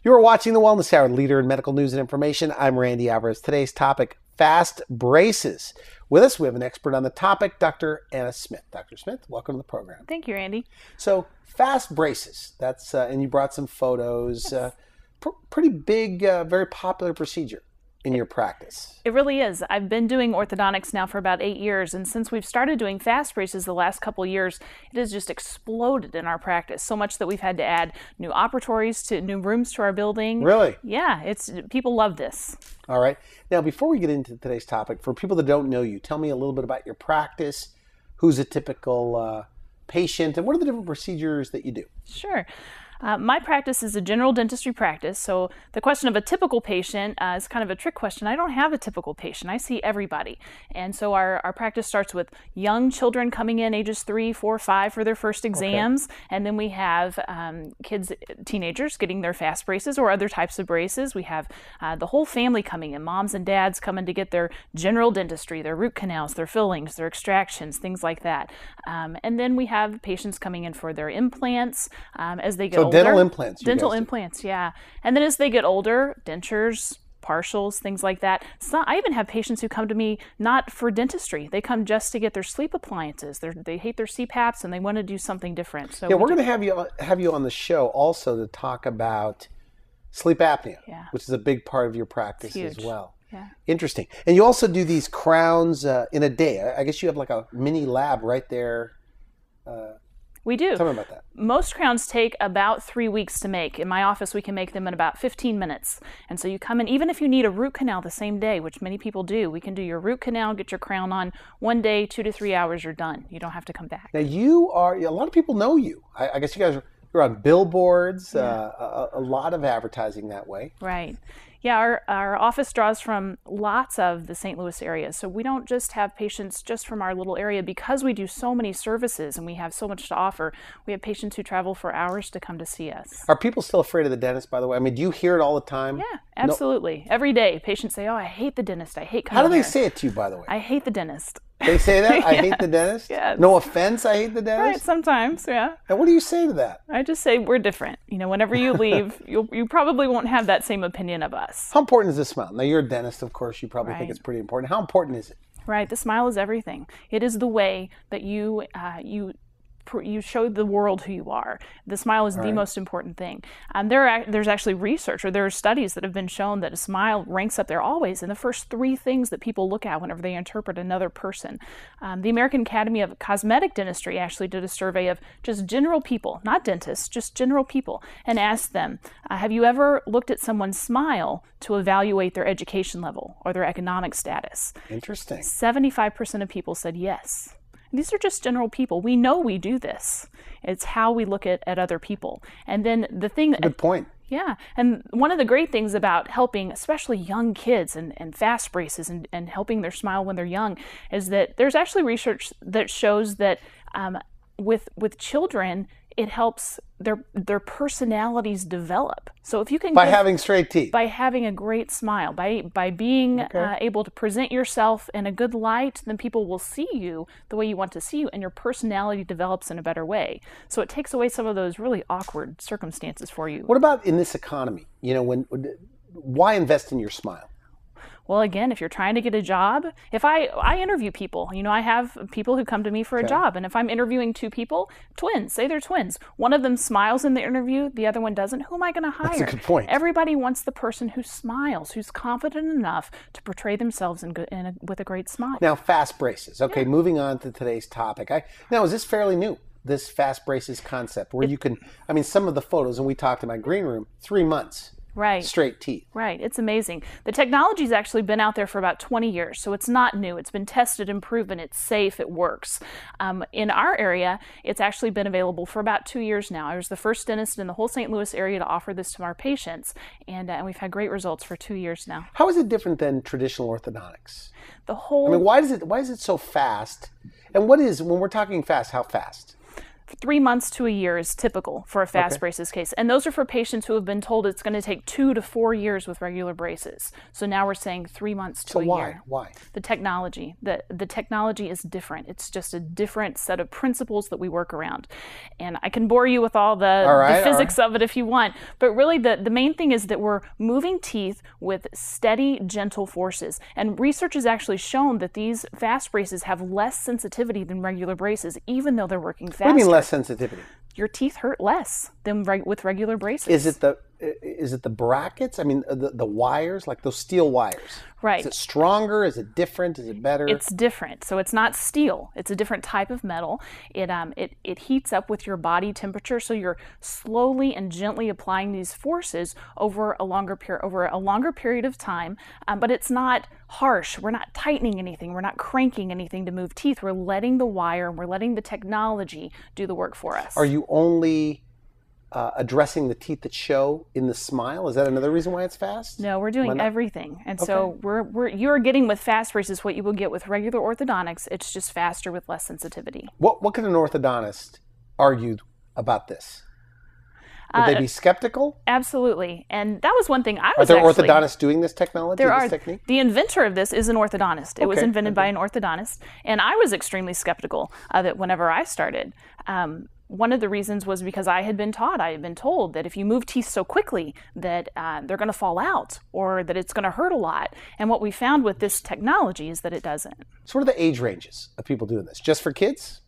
You are watching the Wellness Hour, leader in medical news and information. I'm Randy Alvarez. Today's topic, fast braces. With us, we have an expert on the topic, Dr. Anna Smith. Dr. Smith, welcome to the program. Thank you, Randy. So, fast braces. That's and you brought some photos. Yes. Pretty big, very popular procedure in your practice. It really is. I've been doing orthodontics now for about 8 years, and since we've started doing fast braces the last couple years, it has just exploded in our practice, so much that we've had to add new operatories to new rooms to our building. Really? Yeah, people love this. All right. Now, before we get into today's topic, for people that don't know you, tell me a little bit about your practice, who's a typical patient, and what are the different procedures that you do? Sure. My practice is a general dentistry practice, so the question of a typical patient is kind of a trick question. I don't have a typical patient. I see everybody. And so our practice starts with young children coming in, ages 3, 4, 5 for their first exams, and then we have teenagers getting their fast braces or other types of braces. We have the whole family coming in, moms and dads coming to get their general dentistry, their root canals, their fillings, their extractions, things like that. And then we have patients coming in for their implants as they get older. Dental implants. Dental implants, yeah. And then as they get older, dentures, partials, things like that. So I even have patients who come to me not for dentistry. They come just to get their sleep appliances. They hate their CPAPs and they want to do something different. So yeah, we're going to have you on the show also to talk about sleep apnea, which is a big part of your practice as well. Yeah. Interesting. And you also do these crowns in a day. I guess you have like a mini lab right there. We do. Tell me about that. Most crowns take about 3 weeks to make. In my office, we can make them in about 15 minutes. And so you come in, even if you need a root canal the same day, which many people do, we can do your root canal, get your crown on one day, 2 to 3 hours, you're done. You don't have to come back. Now a lot of people know you. I guess you guys you're on billboards, a lot of advertising that way. Right. Yeah, our office draws from lots of the St. Louis area. So we don't just have patients just from our little area. Because we do so many services and we have so much to offer, we have patients who travel for hours to come to see us. Are people still afraid of the dentist, by the way? I mean, do you hear it all the time? Yeah, absolutely. No. Every day, patients say, oh, I hate the dentist. I hate coming How do they here. say it to you, by the way? I hate the dentist. They say that? I hate the dentist? Yes. No offense, I hate the dentist? Right, sometimes, yeah. And what do you say to that? I just say we're different. You know, whenever you leave, you probably won't have that same opinion of us. How important is the smile? Now, you're a dentist, of course. You probably think it's pretty important. How important is it? Right. The smile is everything. It is the way that you show the world who you are. The smile is the most important thing. There's actually research, or there are studies that have been shown that a smile ranks up there always in the first 3 things that people look at whenever they interpret another person. The American Academy of Cosmetic Dentistry actually did a survey of just general people, not dentists, just general people, and asked them, have you ever looked at someone's smile to evaluate their education level or their economic status? Interesting. 75% of people said yes. These are just general people. We know we do this. It's how we look at other people. And then the thing... Good point. Yeah. And one of the great things about helping, especially young kids and fast braces and helping their smile when they're young, is that there's actually research that shows that with children, it helps their personalities develop. So if you can having straight teeth, by having a great smile, by being able to present yourself in a good light, then people will see you the way you want to see you, and your personality develops in a better way. So it takes away some of those really awkward circumstances for you. What about in this economy? You know, why invest in your smile? Well, again, if you're trying to get a job, if I interview people, you know, I have people who come to me for a job, and if I'm interviewing 2 people, twins, say they're twins, one of them smiles in the interview, the other one doesn't, who am I going to hire? That's a good point. Everybody wants the person who smiles, who's confident enough to portray themselves with a great smile. Now, fast braces. Okay, moving on to today's topic. Now, is this fairly new? This fast braces concept, where you can, I mean, some of the photos, and we talked in my green room, 3 months. Right. Straight teeth. Right. It's amazing. The technology's actually been out there for about 20 years, so it's not new. It's been tested and proven. It's safe. It works. In our area, it's actually been available for about 2 years now. I was the first dentist in the whole St. Louis area to offer this to our patients, and we've had great results for 2 years now. How is it different than traditional orthodontics? I mean, why is it so fast? And when we're talking fast, how fast? 3 months to a year is typical for a fast braces case. And those are for patients who have been told it's going to take 2 to 4 years with regular braces. So now we're saying 3 months to a year. So why? The technology. The technology is different. It's just a different set of principles that we work around. And I can bore you with all the physics of it if you want. But really the main thing is that we're moving teeth with steady, gentle forces. And research has actually shown that these fast braces have less sensitivity than regular braces, even though they're working faster. What do you mean less sensitivity? Your teeth hurt less than with regular braces. Is it the brackets? I mean, the wires, like those steel wires. Right. Is it stronger? Is it different? Is it better? It's different. So it's not steel. It's a different type of metal. It heats up with your body temperature. So you're slowly and gently applying these forces over a longer period of time. But it's not harsh. We're not tightening anything. We're not cranking anything to move teeth. We're letting the wire and we're letting the technology do the work for us. Are you only addressing the teeth that show in the smile? Is that another reason why it's fast? No, we're doing everything. And so you're getting with fast braces what you will get with regular orthodontics. It's just faster with less sensitivity. What could an orthodontist argue about this? Would they be skeptical? Absolutely. And that was one thing I was Are there orthodontists doing this technology, this technique? The inventor of this is an orthodontist. It was invented by an orthodontist. And I was extremely skeptical of it whenever I started. One of the reasons was because I had been told that if you move teeth so quickly that they're going to fall out or that it's going to hurt a lot. And what we found with this technology is that it doesn't. So what are the age ranges of people doing this? Just for kids?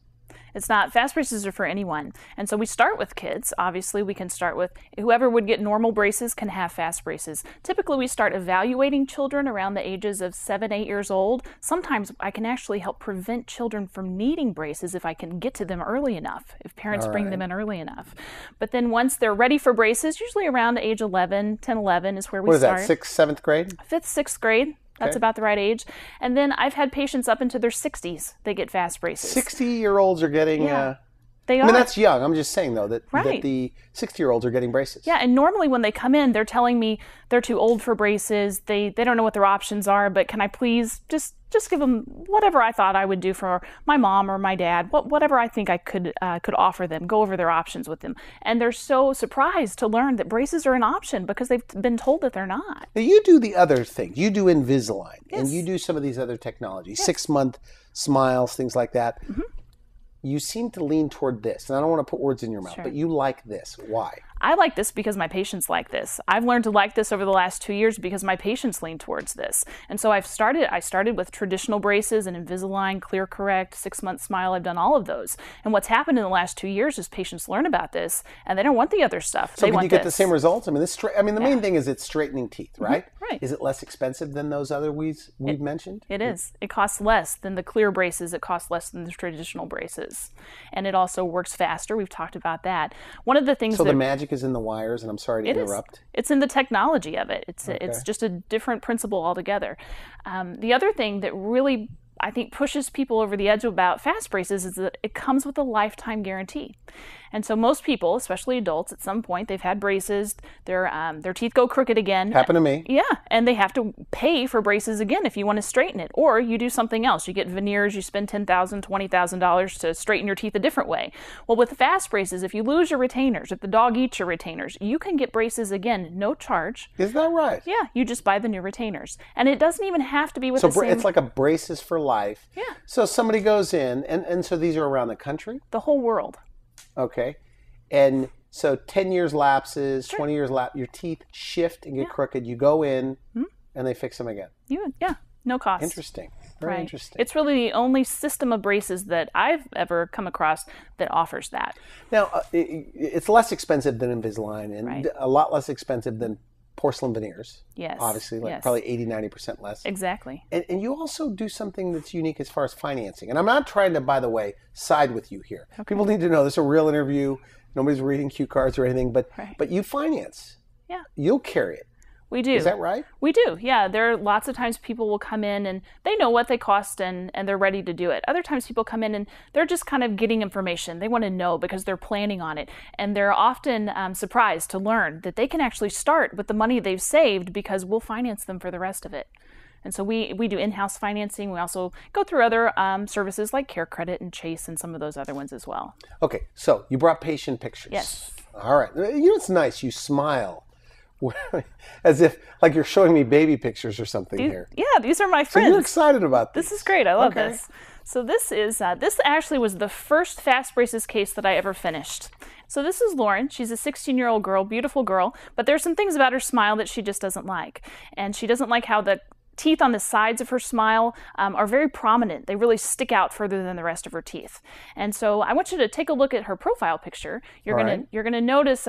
It's not. Fast braces are for anyone. And so we start with kids. Obviously, we can start with whoever would get normal braces can have fast braces. Typically, we start evaluating children around the ages of 7, 8 years old. Sometimes I can actually help prevent children from needing braces if I can get to them early enough, if parents bring them in early enough. But then once they're ready for braces, usually around age 11, 10, 11 is where we start. What is that, 6th, 7th grade? 5th, 6th grade. That's about the right age. And then I've had patients up into their 60s that get fast braces. 60-year-olds are getting... They are. I mean, that's young. I'm just saying, though, that the 60-year-olds are getting braces. Yeah, and normally when they come in, they're telling me they're too old for braces. They don't know what their options are, but can I please just give them whatever I thought I would do for my mom or my dad, whatever I think I could offer them, go over their options with them. And they're so surprised to learn that braces are an option because they've been told that they're not. Now, you do the other things. You do Invisalign, and you do some of these other technologies, 6-month smiles, things like that. Mm-hmm. You seem to lean toward this, and I don't want to put words in your mouth, but you like this. Why? I like this because my patients like this. I've learned to like this over the last 2 years because my patients lean towards this. And so I started with traditional braces and Invisalign, Clear Correct, 6-month smile. I've done all of those. And what's happened in the last 2 years is patients learn about this and they don't want the other stuff. So can you get the same results? I mean, the main thing is it's straightening teeth, right? Mm-hmm. Right. Is it less expensive than those other we've mentioned? It is. It costs less than the clear braces. It costs less than the traditional braces. And it also works faster. We've talked about that. One of the things the magic is in the wires, and I'm sorry to interrupt. It's in the technology of it. It's just a different principle altogether. The other thing that really, I think, pushes people over the edge about fast braces is that it comes with a lifetime guarantee. And so most people, especially adults, at some point they've had braces, their teeth go crooked again. Happened to me. Yeah, and they have to pay for braces again if you want to straighten it. Or you do something else. You get veneers, you spend $10,000, $20,000 to straighten your teeth a different way. Well, with the fast braces, if you lose your retainers, if the dog eats your retainers, you can get braces again, no charge. Is that right? Yeah, you just buy the new retainers. And it doesn't even have to be with the same... it's like a braces for life. Yeah. So somebody goes in, and so these are around the country? The whole world. Okay. And so 10 years lapses, 20 years your teeth shift and get crooked. You go in and they fix them again. No cost. Interesting. Very interesting. It's really the only system of braces that I've ever come across that offers that. Now, it's less expensive than Invisalign and a lot less expensive than porcelain veneers. Yes. Obviously, probably 80-90% less. Exactly. And you also do something that's unique as far as financing. And I'm not trying to, by the way, side with you here. Okay. People need to know this is a real interview. Nobody's reading cue cards or anything, but you finance. Yeah. You'll carry it. We do. Is that right? We do, yeah. There are lots of times people will come in and they know what they cost and they're ready to do it. Other times people come in and they're just kind of getting information. They want to know because they're planning on it. And they're often surprised to learn that they can actually start with the money they've saved because we'll finance them for the rest of it. And so we do in-house financing. We also go through other services like Care Credit and Chase and some of those other ones as well. Okay, so you brought patient pictures. Yes. All right. You know, it's nice. You smile as if like you're showing me baby pictures or something here. Yeah, these are my friends. So you're excited about this. This is great. I love this. So this actually was the first Fastbraces case that I ever finished. So this is Lauren. She's a 16-year-old girl, beautiful girl, but there's some things about her smile that she just doesn't like. And she doesn't like how the teeth on the sides of her smile are very prominent. They really stick out further than the rest of her teeth. And so I want you to take a look at her profile picture. You're gonna notice.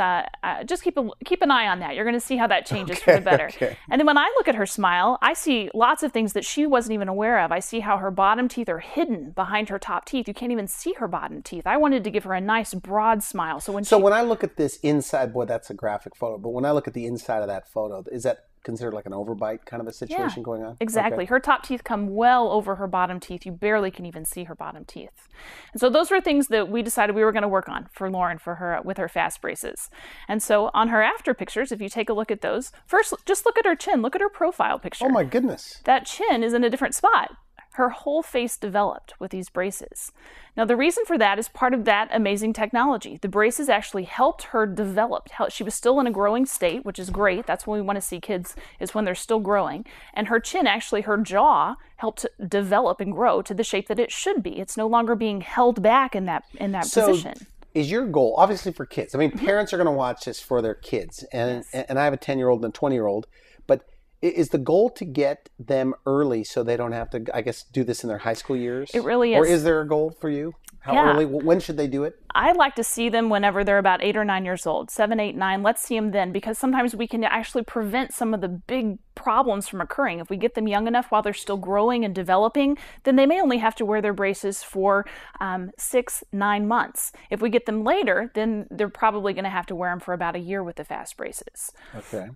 Just keep an eye on that. You're gonna see how that changes for the better. Okay. And then when I look at her smile, I see lots of things that she wasn't even aware of. I see how her bottom teeth are hidden behind her top teeth. You can't even see her bottom teeth. I wanted to give her a nice broad smile. So when I look at this inside, boy, that's a graphic photo. But when I look at the inside of that photo, is that considered like an overbite kind of a situation going on? Exactly. Okay. Her top teeth come well over her bottom teeth. You barely can even see her bottom teeth. And so those were things that we decided we were going to work on for Lauren with her Fastbraces. And so on her after pictures, if you take a look at those, first just look at her chin, look at her profile picture. Oh my goodness. That chin is in a different spot. Her whole face developed with these braces. Now, the reason for that is part of that amazing technology. The braces actually helped her develop. She was still in a growing state, which is great. That's when we want to see kids, is when they're still growing. And her chin, actually, her jaw helped develop and grow to the shape that it should be. It's no longer being held back in that position. Is your goal, obviously for kids, I mean, parents are going to watch this for their kids. And I have a 10-year-old and a 20-year-old, but is the goal to get them early so they don't have to, I guess, do this in their high school years? It really is. Or is there a goal for you? How early? When should they do it? I'd like to see them whenever they're about 8 or 9 years old. 7, 8, 9. Let's see them then, because sometimes we can actually prevent some of the big problems from occurring. If we get them young enough while they're still growing and developing, then they may only have to wear their braces for 6, 9 months. If we get them later, then they're probably going to have to wear them for about a year with the Fastbraces. Okay.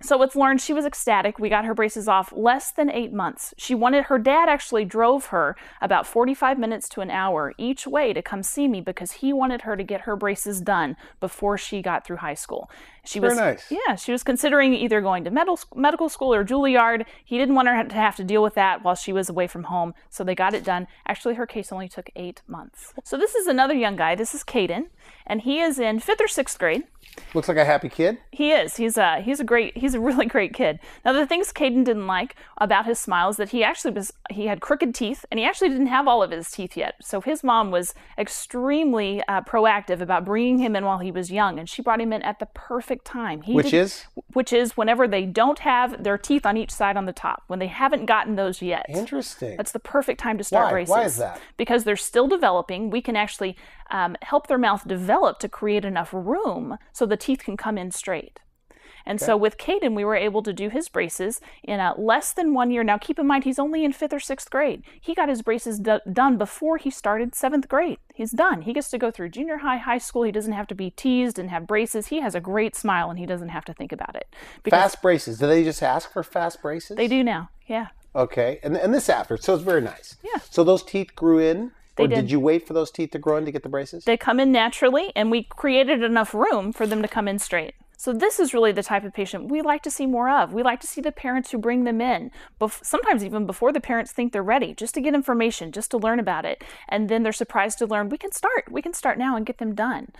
So with Lauren, she was ecstatic. We got her braces off less than 8 months. Her dad actually drove her about 45 minutes to an hour each way to come see me because he wanted her to get her braces done before she got through high school. Very nice. Yeah, she was considering either going to medical school or Juilliard. He didn't want her to have to deal with that while she was away from home, so they got it done. Actually, her case only took 8 months. So this is another young guy. This is Caden, and he is in 5th or 6th grade. Looks like a happy kid. He is. He's a really great kid. Now, the things Caden didn't like about his smile is that he had crooked teeth, and he actually didn't have all of his teeth yet. So his mom was extremely proactive about bringing him in while he was young, and she brought him in at the perfect time. Which is whenever they don't have their teeth on each side on the top, when they haven't gotten those yet. Interesting. That's the perfect time to start braces. Why is that? Because they're still developing. We can actually help their mouth develop to create enough room so the teeth can come in straight. And so with Caden, we were able to do his braces in less than 1 year. Now, keep in mind, he's only in 5th or 6th grade. He got his braces done before he started 7th grade. He's done. He gets to go through junior high, high school. He doesn't have to be teased and have braces. He has a great smile, and he doesn't have to think about it. Fast braces. Do they just ask for fast braces? They do now, yeah. Okay. And this after. So it's very nice. Yeah. So those teeth grew in? They did you wait for those teeth to grow in to get the braces? They come in naturally, and we created enough room for them to come in straight. So this is really the type of patient we like to see more of. We like to see the parents who bring them in, sometimes even before the parents think they're ready, just to get information, just to learn about it. And then they're surprised to learn we can start now and get them done.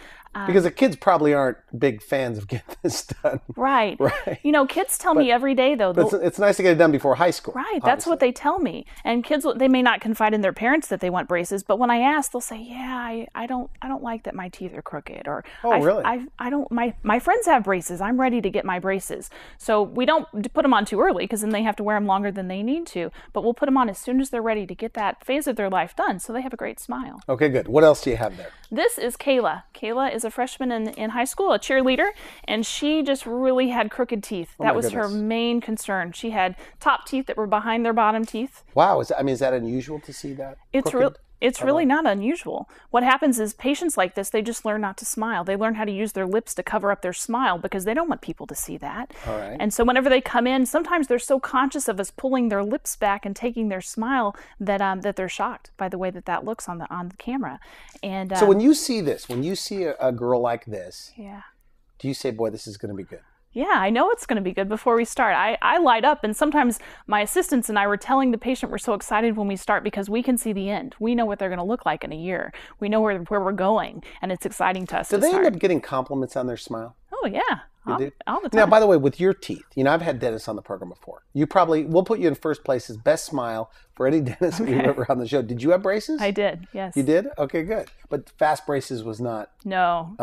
Because the kids probably aren't big fans of getting this done. Right. You know, kids tell me every day, though. But it's nice to get it done before high school. Right. Obviously. That's what they tell me. And kids, they may not confide in their parents that they want braces, but when I ask, they'll say, yeah, I don't like that my teeth are crooked. Or, really? I don't, my friends have braces. I'm ready to get my braces. So we don't put them on too early because then they have to wear them longer than they need to. But we'll put them on as soon as they're ready to get that phase of their life done so they have a great smile. Okay, good. What else do you have there? This is Kayla. Kayla is a freshman in high school, a cheerleader, and she just really had crooked teeth. That was her main concern. She had top teeth that were behind their bottom teeth. Wow. Is that unusual to see that? It's really not unusual. What happens is patients like this, they just learn not to smile. They learn how to use their lips to cover up their smile because they don't want people to see that. All right. And so whenever they come in, sometimes they're so conscious of us pulling their lips back and taking their smile that they're shocked by the way that looks on the camera. And so when you see this, when you see a girl like this, yeah, do you say, boy, this is going to be good? Yeah, I know it's going to be good before we start. I light up, and sometimes my assistants and I were telling the patient we're so excited when we start because we can see the end. We know what they're going to look like in a year. We know where we're going, and it's exciting to us. Do they end up getting compliments on their smile? Oh, yeah. All the time. Now, by the way, with your teeth, I've had dentists on the program before. We'll put you in first place as best smile for any dentist we've ever on the show. Did you have braces? I did, yes. You did? Okay, good. But fast braces was not an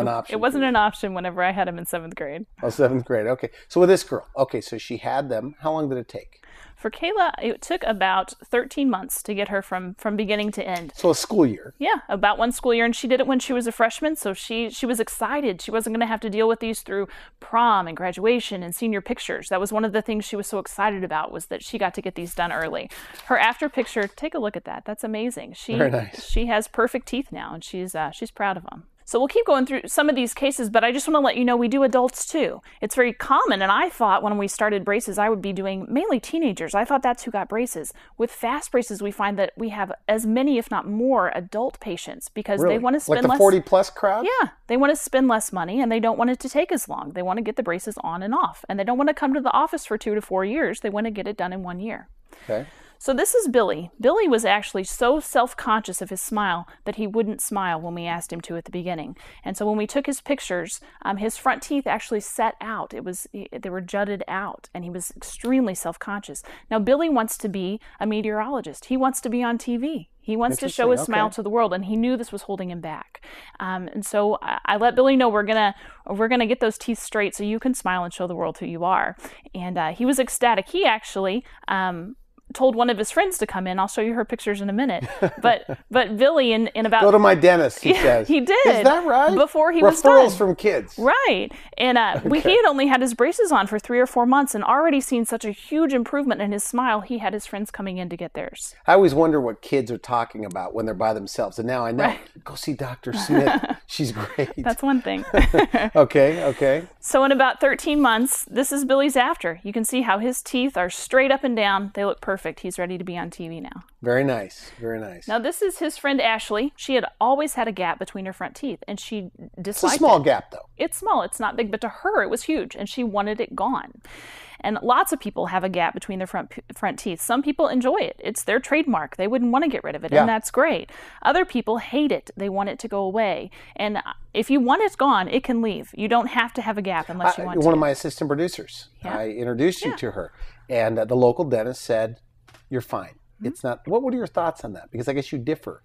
option. It wasn't an option whenever I had them in 7th grade. Oh, 7th grade. Okay. So with this girl, so she had them. How long did it take? For Kayla, it took about 13 months to get her from beginning to end. So a school year. Yeah, about 1 school year. And she did it when she was a freshman, so she was excited. She wasn't going to have to deal with these through prom and graduation and senior pictures. That was one of the things she was so excited about, was that she got to get these done early. Her after picture, take a look at that. That's amazing. Very nice. She has perfect teeth now, and she's proud of them. So we'll keep going through some of these cases, but I just want to let you know we do adults too. It's very common, and I thought when we started braces I would be doing mainly teenagers. I thought that's who got braces. With fast braces, we find that we have as many, if not more, adult patients because they want to spend less. Like the 40-plus crowd? Yeah, they want to spend less money, and they don't want it to take as long. They want to get the braces on and off, and they don't want to come to the office for 2 to 4 years. They want to get it done in 1 year. Okay. So this is Billy. Billy was actually so self-conscious of his smile that he wouldn't smile when we asked him to at the beginning. And so when we took his pictures, his front teeth actually set out. They were jutted out, and he was extremely self-conscious. Now Billy wants to be a meteorologist. He wants to be on TV. He wants to show his smile to the world, and he knew this was holding him back. And so I let Billy know we're gonna get those teeth straight so you can smile and show the world who you are. And he was ecstatic. He actually told one of his friends to come in. I'll show you her pictures in a minute. But Billy in about... Go to my dentist, he says. He did. Is that right? Before he was done. Referrals from kids. Right. And he had only had his braces on for 3 or 4 months and already seen such a huge improvement in his smile. He had his friends coming in to get theirs. I always wonder what kids are talking about when they're by themselves. And now I know. Right. Go see Dr. Smith. She's great. That's one thing. Okay. So in about 13 months, this is Billy's after. You can see how his teeth are straight up and down. They look perfect. He's ready to be on TV now. Very nice. Very nice. Now this is his friend Ashley. She had always had a gap between her front teeth, and she disliked it. It's a small gap, though. It's small. It's not big, but to her it was huge, and she wanted it gone. And lots of people have a gap between their front teeth. Some people enjoy it. It's their trademark. They wouldn't want to get rid of it, and that's great. Other people hate it. They want it to go away. And if you want it gone, it can leave. You don't have to have a gap unless you want to. One of my assistant producers, I introduced you to her, and the local dentist said, "You're fine. It's not." What were your thoughts on that? Because I guess you differ.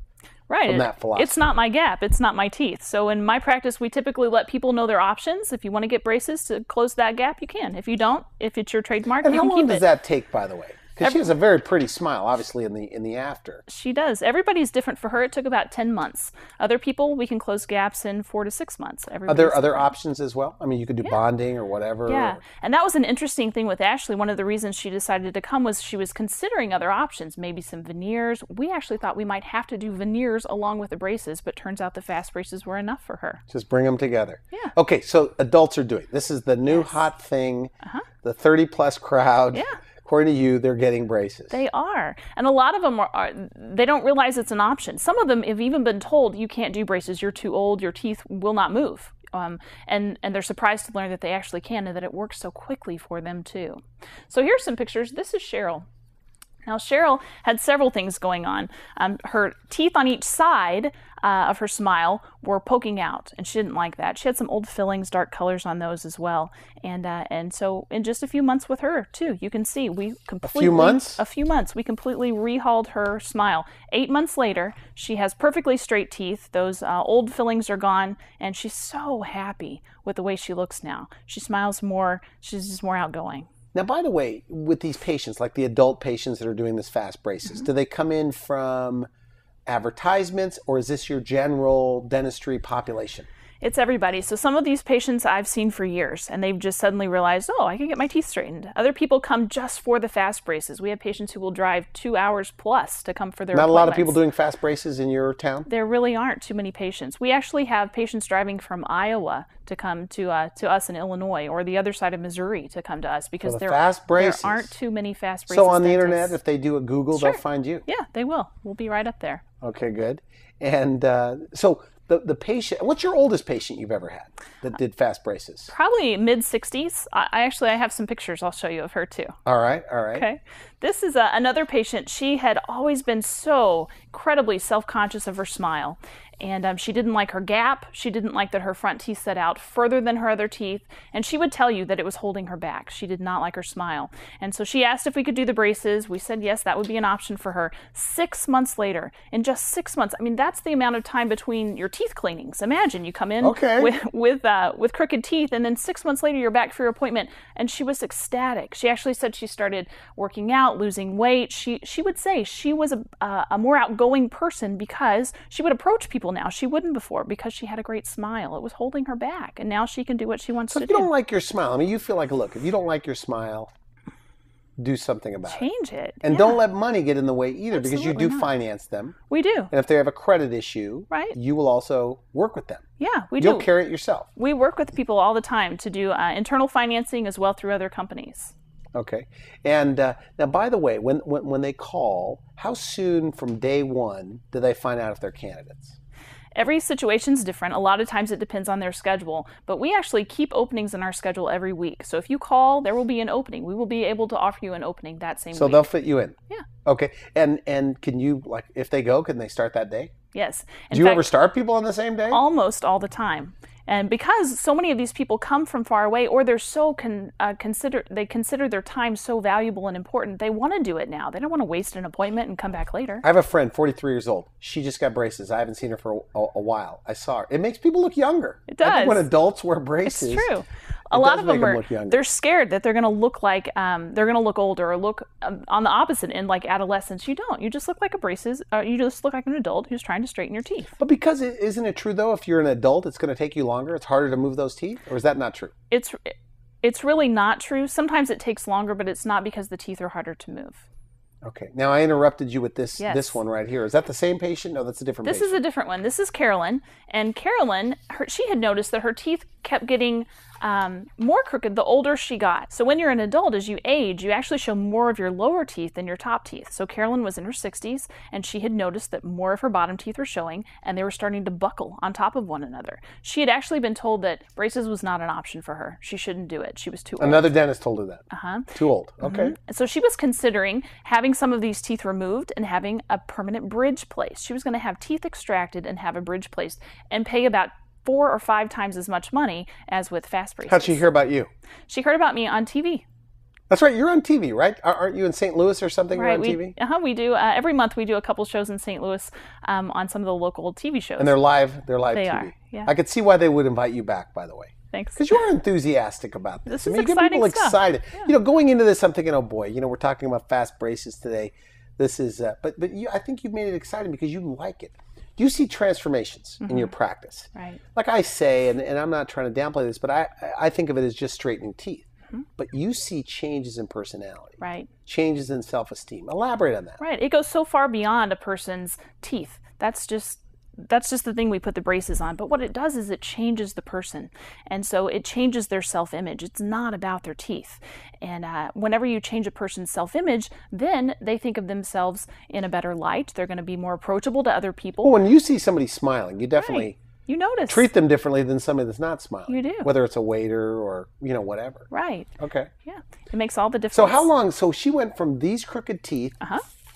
Right. From that philosophy. It's not my gap. It's not my teeth. So in my practice, we typically let people know their options. If you want to get braces to close that gap, you can. If you don't, if it's your trademark, you can keep it. And how long does that take, by the way? Because she has a very pretty smile, obviously, in the after. She does. Everybody's different. For her, it took about 10 months. Other people, we can close gaps in 4 to 6 months. Are there other options as well? I mean, you could do bonding or whatever. Yeah, and that was an interesting thing with Ashley. One of the reasons she decided to come was she was considering other options, maybe some veneers. We actually thought we might have to do veneers along with the braces, but turns out the fast braces were enough for her. Just bring them together. Yeah. Okay, so adults are doing. This is the new hot thing, the 30-plus crowd. Yeah. According to you, they're getting braces. They are. And a lot of them they don't realize it's an option. Some of them have even been told, you can't do braces, you're too old, your teeth will not move. And they're surprised to learn that they actually can and that it works so quickly for them too. So here's some pictures. This is Cheryl. Now, Cheryl had several things going on. Her teeth on each side of her smile were poking out, and she didn't like that. She had some old fillings, dark colors on those as well. And so in just a few months with her, too, you can see we completely... A few months. We completely rehauled her smile. 8 months later, she has perfectly straight teeth. Those old fillings are gone, and she's so happy with the way she looks now. She smiles more. She's just more outgoing. Now, by the way, with these patients, like the adult patients that are doing this fast braces, do they come in from advertisements, or is this your general dentistry population? It's everybody. So some of these patients I've seen for years, and they've just suddenly realized, oh, I can get my teeth straightened. Other people come just for the fast braces. We have patients who will drive 2 hours plus to come for their appointments. Not a lot of people doing fast braces in your town? There really aren't too many patients. We actually have patients driving from Iowa to come to us in Illinois, or the other side of Missouri to come to us, because there aren't too many fast braces. So on the internet, if they do a Google, they'll find you? Yeah, they will. We'll be right up there. Okay, good. And so the patient, what's your oldest patient you've ever had that did fast braces? Probably mid-60s. I have some pictures I'll show you of her too. All right. Okay. This is another patient. She had always been so incredibly self-conscious of her smile. And she didn't like her gap. She didn't like that her front teeth set out further than her other teeth. And she would tell you that it was holding her back. She did not like her smile. And so she asked if we could do the braces. We said yes, that would be an option for her. 6 months later, in just 6 months, I mean, that's the amount of time between your teeth cleanings. Imagine you come in with crooked teeth, and then 6 months later you're back for your appointment. And she was ecstatic. She actually said she started working out, losing weight. She would say she was a more outgoing person because she would approach people now. She wouldn't before because she had a great smile. It was holding her back, and now she can do what she wants to do. If you don't like your smile, I mean, you feel like, look, if you don't like your smile, do something about it. Change it. And don't let money get in the way either, because you do not. Finance them. We do. And if they have a credit issue, you will also work with them. Yeah, we do. You'll carry it yourself. We work with people all the time to do internal financing as well through other companies. Okay. And now, by the way, when they call, how soon from day one do they find out if they're candidates? Every situation's different. A lot of times it depends on their schedule, but we actually keep openings in our schedule every week. So if you call, there will be an opening. We will be able to offer you an opening that same week. So they'll fit you in? Yeah. Okay. And can you, like, if they go, can they start that day? Yes. Do you ever start people on the same day? Almost all the time. And because so many of these people come from far away, or they're so they consider their time so valuable and important, they want to do it now. They don't want to waste an appointment and come back later. I have a friend, 43 years old. She just got braces. I haven't seen her for a while. I saw her. It makes people look younger. It does. I think when adults wear braces, it's true. A lot of them look younger. They're scared that they're going to look like they're going to look older or look on the opposite end like adolescents. You don't. You just look like you just look like an adult who's trying to straighten your teeth. But because isn't it true though? If you're an adult, it's going to take you longer. It's harder to move those teeth, or is that not true? It's really not true. Sometimes it takes longer, but it's not because the teeth are harder to move. Okay. Now I interrupted you with this one right here. Is that the same patient? No, that's a different patient. This is a different one. This is Carolyn. And Carolyn, she had noticed that her teeth kept getting more crooked the older she got. So when you're an adult, as you age, you actually show more of your lower teeth than your top teeth. So Carolyn was in her 60s, and she had noticed that more of her bottom teeth were showing, and they were starting to buckle on top of one another. She had actually been told that braces was not an option for her. She shouldn't do it. She was too old. Another dentist told her that. Too old. Okay. Mm-hmm. So she was considering having some of these teeth removed and having a permanent bridge placed. She was going to have teeth extracted and have a bridge placed and pay about 4 or 5 times as much money as with fast braces. How'd she hear about you? She heard about me on TV. That's right. You're on TV, right? Aren't you in St. Louis or something? Right. You're on TV? We do. Every month we do a couple shows in St. Louis on some of the local TV shows. And they're live. They're live they TV. Are. Yeah. I could see why they would invite you back, by the way. Thanks. Because you are enthusiastic about this. This is exciting exciting get people stuff. excited. Yeah. Going into this, I'm thinking, oh boy, we're talking about fast braces today. This is, but I think you've made it exciting because you like it. Do you see transformations in your practice? Right. Like I say, and I'm not trying to downplay this, but I think of it as just straightening teeth. But you see changes in personality. Right. Changes in self-esteem. Elaborate on that. Right. It goes so far beyond a person's teeth. That's just the thing we put the braces on. But what it does is it changes the person. And so it changes their self-image. It's not about their teeth. And whenever you change a person's self-image, then they think of themselves in a better light. They're going to be more approachable to other people. Well, when you see somebody smiling, you definitely... Right. You notice. Treat them differently than somebody that's not smiling. You do. Whether it's a waiter or, whatever. Right. Okay. Yeah. It makes all the difference. So how long? So she went from these crooked teeth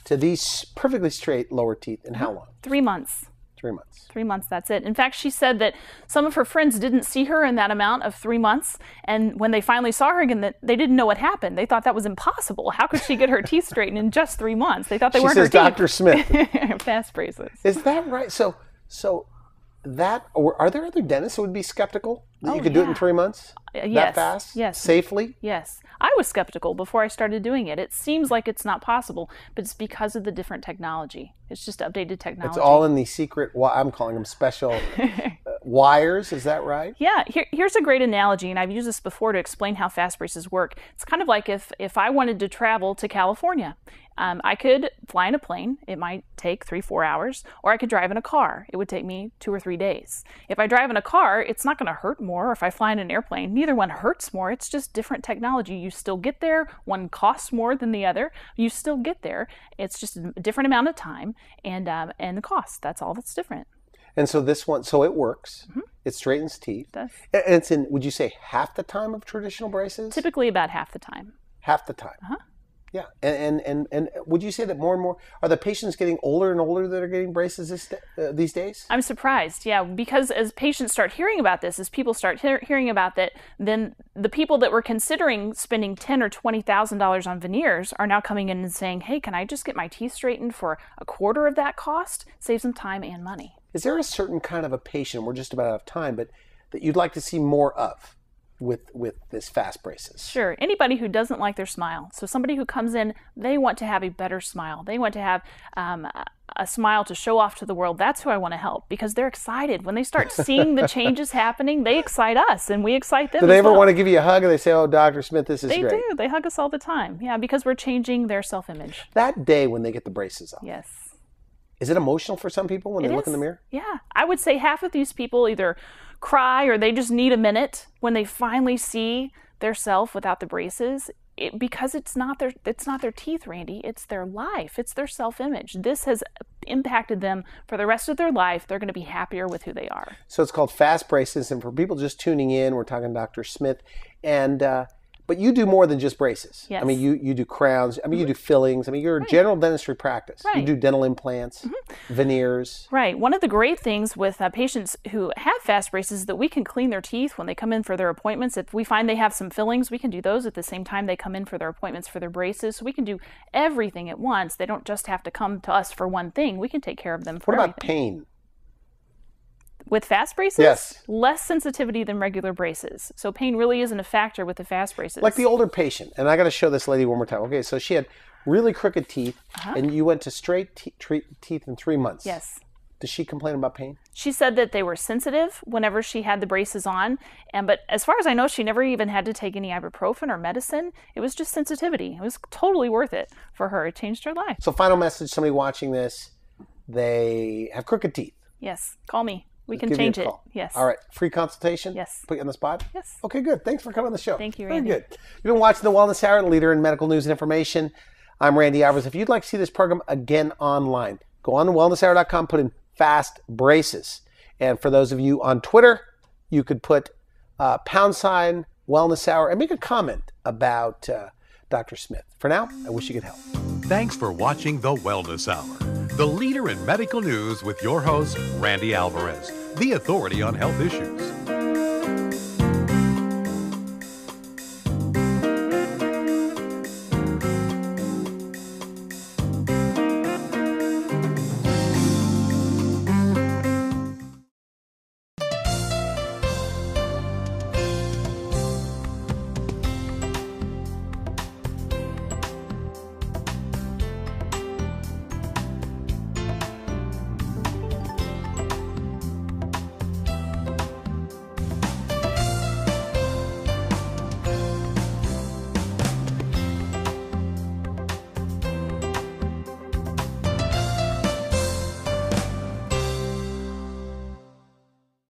to these perfectly straight lower teeth in how long? 3 months. 3 months. 3 months, that's it. In fact, she said that some of her friends didn't see her in that amount of 3 months. And when they finally saw her again, they didn't know what happened. They thought that was impossible. How could she get her teeth straightened in just 3 months? They thought they weren't her teeth. She says Dr. Smith. Fast braces. Is that right? So or are there other dentists who would be skeptical that you could do it in 3 months? Yes. That fast? Yes. Safely? Yes. I was skeptical before I started doing it. It seems like it's not possible, but it's because of the different technology. It's just updated technology. It's all in the secret, I'm calling them special wires. Is that right? Yeah. Here's a great analogy, and I've used this before to explain how fast braces work. It's kind of like if I wanted to travel to California. I could fly in a plane. It might take 3-4 hours, or I could drive in a car. It would take me 2 or 3 days. If I drive in a car, it's not going to hurt more. If I fly in an airplane, neither one hurts more. It's just different technology. You still get there. One costs more than the other. You still get there. It's just a different amount of time and the cost. That's all that's different. And so this one, so it works. It straightens teeth. It does. And it's in, would you say, half the time of traditional braces? Typically about half the time. Half the time. Yeah. And would you say that more and more, are the patients getting older and older that are getting braces these days? I'm surprised, yeah, because as patients start hearing about this, as people start hearing about that, then the people that were considering spending $10,000 or $20,000 on veneers are now coming in and saying, hey, can I just get my teeth straightened for a quarter of that cost? Save some time and money. Is there a certain kind of a patient, we're just about out of time, but that you'd like to see more of with this fast braces? Sure. Anybody who doesn't like their smile. So somebody who comes in, they want to have a better smile. They want to have a smile to show off to the world. That's who I want to help, because they're excited. When they start seeing the changes happening, they excite us and we excite them. Do they ever want to give you a hug and they say, oh, Dr. Smith, this is great? They do. They hug us all the time. Yeah, because we're changing their self-image. That day when they get the braces off. Yes. Is it emotional for some people when they look in the mirror? Yeah. I would say half of these people either cry or they just need a minute when they finally see their self without the braces, because it's not their teeth, Randy. It's their life. It's their self-image. This has impacted them for the rest of their life. They're going to be happier with who they are. So it's called Fast Braces. And for people just tuning in, we're talking to Dr. Smith. And but you do more than just braces. Yes. I mean, you do crowns. I mean, you do fillings. I mean, you're a general dentistry practice. Right. You do dental implants, veneers. Right. One of the great things with patients who have fast braces is that we can clean their teeth when they come in for their appointments. If we find they have some fillings, we can do those at the same time they come in for their appointments for their braces. So we can do everything at once. They don't just have to come to us for one thing. We can take care of them for everything. What about pain? With fast braces? Yes. Less sensitivity than regular braces. So pain really isn't a factor with the fast braces. Like the older patient. And I got to show this lady one more time. Okay, so she had really crooked teeth, and you went to straight teeth in 3 months. Yes. Does she complain about pain? She said that they were sensitive whenever she had the braces on. But as far as I know, she never even had to take any ibuprofen or medicine. It was just sensitivity. It was totally worth it for her. It changed her life. So final message, somebody watching this, they have crooked teeth. Yes. Call me. We can change it. Yes. All right. Free consultation? Yes. Put you on the spot? Yes. Okay, good. Thanks for coming on the show. Thank you, Randy. Very good. You've been watching The Wellness Hour, leader in medical news and information. I'm Randy Alvarez. If you'd like to see this program again online, go on to wellnesshour.com, put in Fast Braces. And for those of you on Twitter, you could put # Wellness Hour and make a comment about Dr. Smith. For now, I wish you could help. Thanks for watching The Wellness Hour, the leader in medical news with your host, Randy Alvarez, the authority on health issues.